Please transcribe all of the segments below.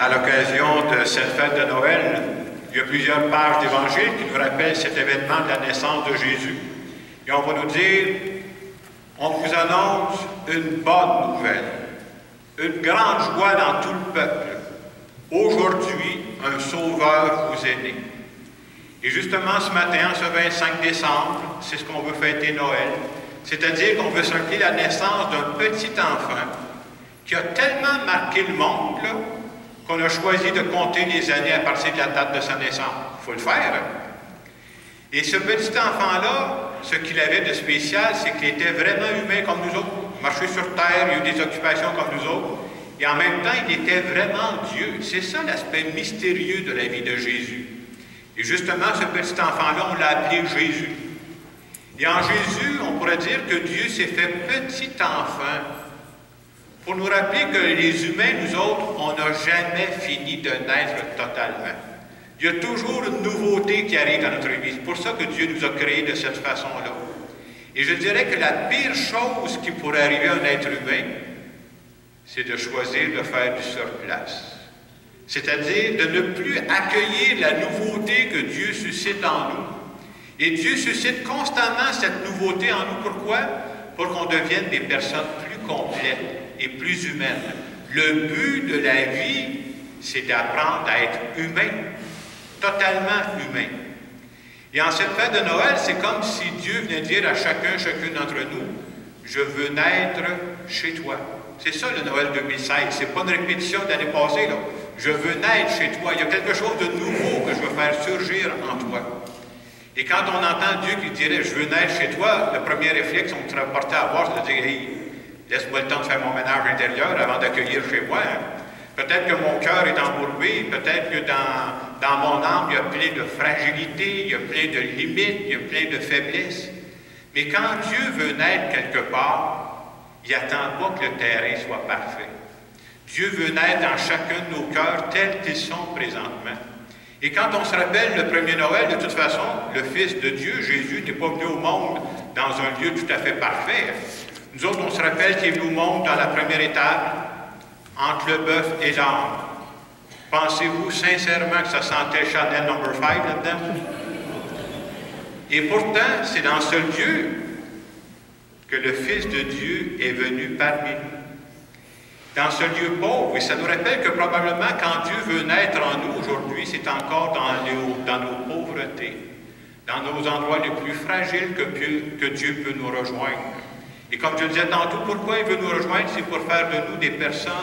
à l'occasion de cette fête de Noël, il y a plusieurs pages d'Évangile qui nous rappellent cet événement de la naissance de Jésus. Et on va nous dire, on vous annonce une bonne nouvelle, une grande joie dans tout le peuple. Aujourd'hui, un sauveur vous est né. Et justement, ce matin, ce 25 décembre, c'est ce qu'on veut fêter Noël. C'est-à-dire qu'on veut célébrer la naissance d'un petit enfant qui a tellement marqué le monde qu'on a choisi de compter les années à partir de la date de sa naissance. Il faut le faire. Et ce petit enfant-là, ce qu'il avait de spécial, c'est qu'il était vraiment humain comme nous autres. Il marchait sur terre, il a eu des occupations comme nous autres. Et en même temps, il était vraiment Dieu. C'est ça l'aspect mystérieux de la vie de Jésus. Et justement, ce petit enfant-là, on l'a appelé Jésus. Et en Jésus, on pourrait dire que Dieu s'est fait petit enfant pour nous rappeler que les humains, nous autres, on n'a jamais fini de naître totalement. Il y a toujours une nouveauté qui arrive dans notre vie. C'est pour ça que Dieu nous a créés de cette façon-là. Et je dirais que la pire chose qui pourrait arriver à un être humain, c'est de choisir de faire du surplace. C'est-à-dire de ne plus accueillir la nouveauté que Dieu suscite en nous. Et Dieu suscite constamment cette nouveauté en nous. Pourquoi? Pour qu'on devienne des personnes plus complètes et plus humaines. Le but de la vie, c'est d'apprendre à être humain, totalement humain. Et en cette fête de Noël, c'est comme si Dieu venait dire à chacune d'entre nous, « Je veux naître chez toi ». C'est ça le Noël 2016. C'est pas une répétition de l'année passée, là. Je veux naître chez toi. Il y a quelque chose de nouveau que je veux faire surgir en toi. Et quand on entend Dieu qui dirait « Je veux naître chez toi », le premier réflexe qu'on serait porté à avoir, c'est de dire « Hey, laisse-moi le temps de faire mon ménage intérieur avant d'accueillir chez moi. » Peut-être que mon cœur est embourbé, peut-être que dans mon âme, il y a plein de fragilité, il y a plein de limites, il y a plein de faiblesses. Mais quand Dieu veut naître quelque part, il n'attend pas que le terrain soit parfait. Dieu veut naître dans chacun de nos cœurs tels qu'ils sont présentement. Et quand on se rappelle le premier Noël, de toute façon, le Fils de Dieu, Jésus, n'est pas venu au monde dans un lieu tout à fait parfait. Nous autres, on se rappelle qu'il est venu au monde dans la première étape, entre le bœuf et l'âne. Pensez-vous sincèrement que ça sentait Chanel No. 5 là-dedans? Et pourtant, c'est dans ce lieu que le Fils de Dieu est venu parmi nous. Dans ce lieu pauvre, et ça nous rappelle que probablement quand Dieu veut naître en nous aujourd'hui, c'est encore dans nos pauvretés, dans nos endroits les plus fragiles que Dieu peut nous rejoindre. Et comme je le disais tantôt, pourquoi il veut nous rejoindre? C'est pour faire de nous des personnes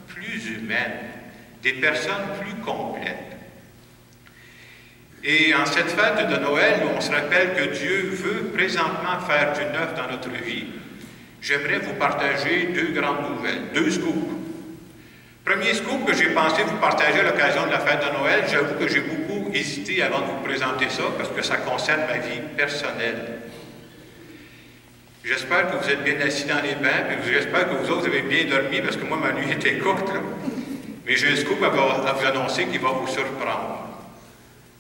plus humaines, des personnes plus complètes. Et en cette fête de Noël, où on se rappelle que Dieu veut présentement faire du neuf dans notre vie, j'aimerais vous partager deux grandes nouvelles, deux scoops. Premier scoop que j'ai pensé vous partager à l'occasion de la fête de Noël, j'avoue que j'ai beaucoup hésité avant de vous présenter ça, parce que ça concerne ma vie personnelle. J'espère que vous êtes bien assis dans les bancs, et j'espère que vous autres avez bien dormi, parce que moi, ma nuit était courte, là. Mais j'ai un scoop à vous annoncer qui va vous surprendre.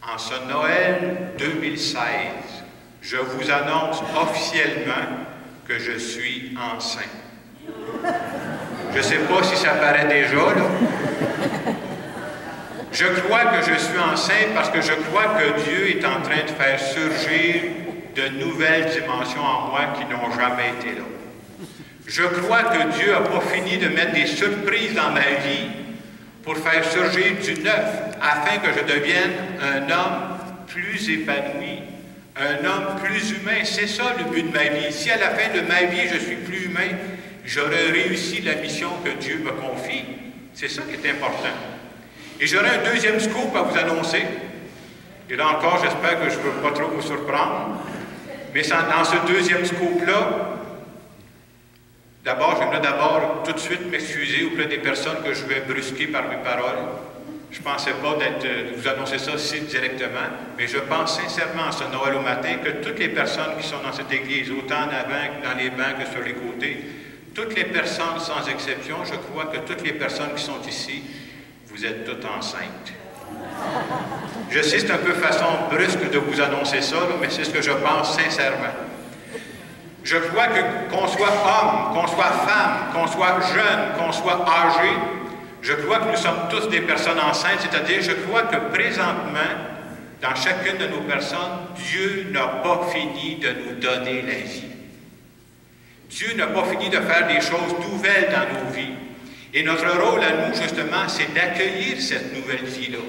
En ce Noël 2016, je vous annonce officiellement que je suis enceinte. Je ne sais pas si ça paraît déjà, là. Je crois que je suis enceinte parce que je crois que Dieu est en train de faire surgir de nouvelles dimensions en moi qui n'ont jamais été là. Je crois que Dieu n'a pas fini de mettre des surprises dans ma vie pour faire surgir du neuf, afin que je devienne un homme plus épanoui, un homme plus humain. C'est ça le but de ma vie. Si à la fin de ma vie, je suis plus humain, j'aurai réussi la mission que Dieu me confie. C'est ça qui est important. Et j'aurai un deuxième scoop à vous annoncer. Et là encore, j'espère que je ne veux pas trop vous surprendre. Mais dans ce deuxième scoop-là, j'aimerais tout de suite m'excuser auprès des personnes que je vais brusquer par mes paroles. Je ne pensais pas de vous annoncer ça ici directement, mais je pense sincèrement ce Noël au matin que toutes les personnes qui sont dans cette église, autant en avant que dans les bancs que sur les côtés, toutes les personnes sans exception, je crois que toutes les personnes qui sont ici, vous êtes toutes enceintes. Je sais, c'est un peu façon brusque de vous annoncer ça, là, mais c'est ce que je pense sincèrement. Je crois que qu'on soit homme, qu'on soit femme, qu'on soit jeune, qu'on soit âgé, Je crois que nous sommes tous des personnes enceintes, c'est-à-dire je crois que présentement, dans chacune de nos personnes, Dieu n'a pas fini de nous donner la vie. Dieu n'a pas fini de faire des choses nouvelles dans nos vies. Et notre rôle à nous, justement, c'est d'accueillir cette nouvelle vie-là.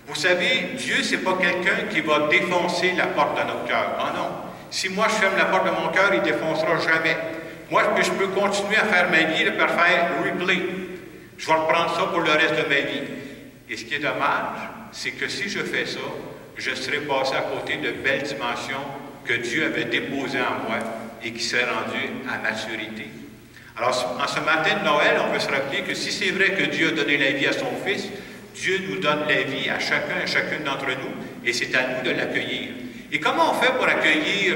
Vous savez, Dieu, ce n'est pas quelqu'un qui va défoncer la porte de notre cœur. Oh non. Si moi, je ferme la porte de mon cœur, il ne défoncera jamais. Moi, je peux continuer à faire ma vie, par faire replay. Je vais reprendre ça pour le reste de ma vie. Et ce qui est dommage, c'est que si je fais ça, je serai passé à côté de belles dimensions que Dieu avait déposées en moi et qui seraient rendues à maturité. Alors, en ce matin de Noël, on peut se rappeler que si c'est vrai que Dieu a donné la vie à son Fils, Dieu nous donne la vie à chacun et chacune d'entre nous, et c'est à nous de l'accueillir. Et comment on fait pour accueillir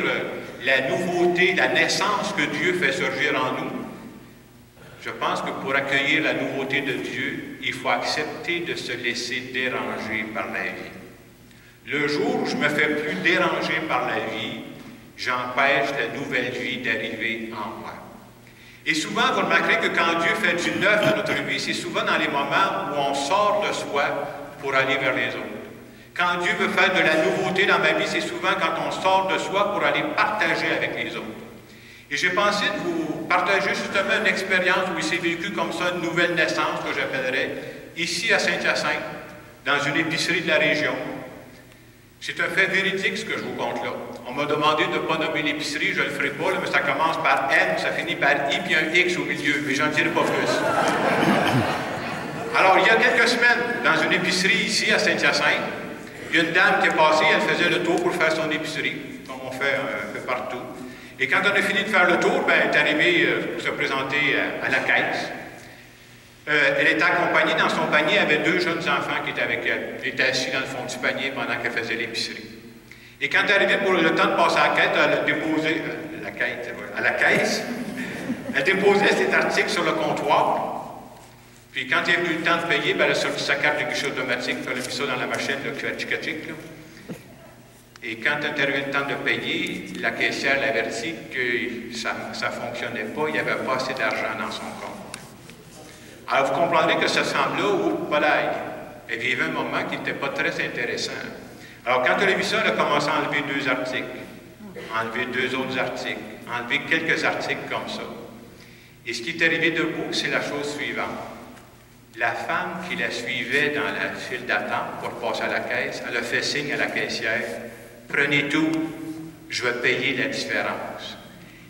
la nouveauté, la naissance que Dieu fait surgir en nous? Je pense que pour accueillir la nouveauté de Dieu, il faut accepter de se laisser déranger par la vie. Le jour où je me fais plus déranger par la vie, j'empêche la nouvelle vie d'arriver en moi. Et souvent, vous remarquerez que quand Dieu fait du neuf dans notre vie, c'est souvent dans les moments où on sort de soi pour aller vers les autres. Quand Dieu veut faire de la nouveauté dans ma vie, c'est souvent quand on sort de soi pour aller partager avec les autres. Et j'ai pensé de vous partager justement une expérience où il s'est vécu comme ça, une nouvelle naissance que j'appellerais, ici à Saint-Hyacinthe, dans une épicerie de la région. C'est un fait véridique ce que je vous conte là. On m'a demandé de ne pas nommer l'épicerie, je ne le ferai pas, là, mais ça commence par N, ça finit par I, puis un X au milieu, mais j'en dirai pas plus. Alors, il y a quelques semaines, dans une épicerie ici à Saint-Hyacinthe, il y a une dame qui est passée, elle faisait le tour pour faire son épicerie, comme on fait un peu partout. Et quand on a fini de faire le tour, ben, elle est arrivée pour se présenter à la caisse. Elle était accompagnée dans son panier, elle avait 2 jeunes enfants qui étaient avec elle. Elle était assise dans le fond du panier pendant qu'elle faisait l'épicerie. Et quand elle est arrivée pour le temps de passer à la caisse, elle a déposé, à la caisse, elle déposait cet article sur le comptoir. Puis quand il est venu le temps de payer, ben, elle a sorti sa carte de guichet automatique, puis elle a mis ça dans la machine, le tchic-tchic. Et quand il est arrivé le temps de payer, la caissière l'avertit que ça ne fonctionnait pas, il n'y avait pas assez d'argent dans son compte. Alors vous comprendrez que cette femme-là, elle vivait un moment qui n'était pas très intéressant. Alors quand elle a vu ça, elle a commencé à enlever 2 articles, enlever 2 autres articles, enlever quelques articles comme ça. Et ce qui est arrivé debout, c'est la chose suivante. La femme qui la suivait dans la file d'attente pour passer à la caisse, elle a fait signe à la caissière, « Prenez tout, je vais payer la différence. »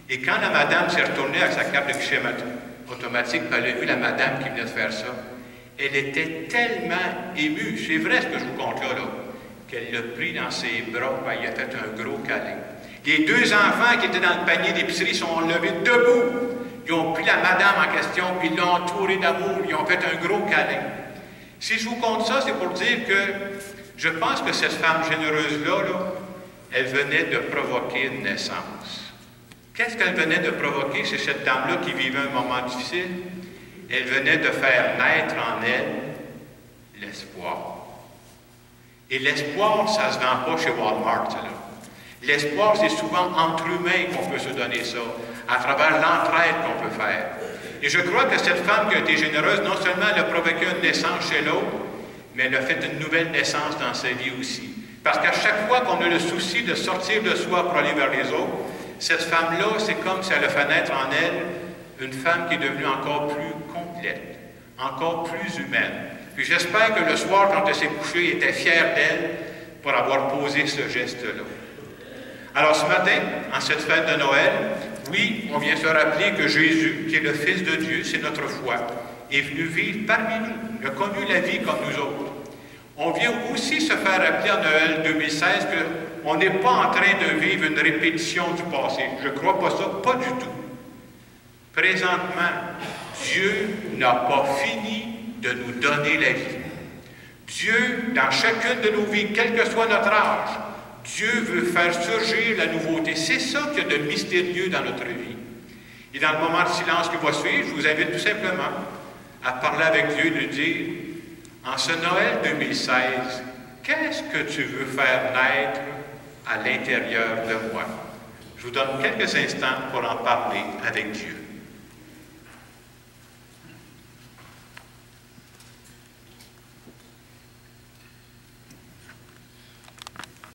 Et quand la madame s'est retournée avec sa carte de guichet automatique, elle a vu la madame qui venait de faire ça, elle était tellement émue, c'est vrai ce que je vous conte là, qu'elle l'a pris dans ses bras, ben, il a fait un gros câlin. Les 2 enfants qui étaient dans le panier d'épicerie sont levés debout. Ils ont pris la madame en question, puis ils l'ont entourée d'amour, ils ont fait un gros câlin. Si je vous conte ça, c'est pour dire que je pense que cette femme généreuse-là, elle venait de provoquer une naissance. Qu'est-ce qu'elle venait de provoquer chez cette dame-là qui vivait un moment difficile? Elle venait de faire naître en elle l'espoir. Et l'espoir, ça ne se vend pas chez Walmart, là. L'espoir, c'est souvent entre humains qu'on peut se donner ça, à travers l'entraide qu'on peut faire. Et je crois que cette femme qui a été généreuse, non seulement elle a provoqué une naissance chez l'autre, mais elle a fait une nouvelle naissance dans sa vie aussi. Parce qu'à chaque fois qu'on a le souci de sortir de soi pour aller vers les autres, cette femme-là, c'est comme si elle a fait naître en elle une femme qui est devenue encore plus complète, encore plus humaine. Puis j'espère que le soir, quand elle s'est couchée, elle était fière d'elle pour avoir posé ce geste-là. Alors ce matin, en cette fête de Noël, oui, on vient se rappeler que Jésus, qui est le Fils de Dieu, c'est notre foi, est venu vivre parmi nous. Il a connu la vie comme nous autres. On vient aussi se faire rappeler en Noël 2016 qu'on n'est pas en train de vivre une répétition du passé. Je ne crois pas ça, pas du tout. Présentement, Dieu n'a pas fini de nous donner la vie. Dieu, dans chacune de nos vies, quel que soit notre âge, Dieu veut faire surgir la nouveauté. C'est ça qu'il y a de mystérieux dans notre vie. Et dans le moment de silence qui va suivre, je vous invite tout simplement à parler avec Dieu et lui dire, en ce Noël 2016, qu'est-ce que tu veux faire naître à l'intérieur de moi? Je vous donne quelques instants pour en parler avec Dieu.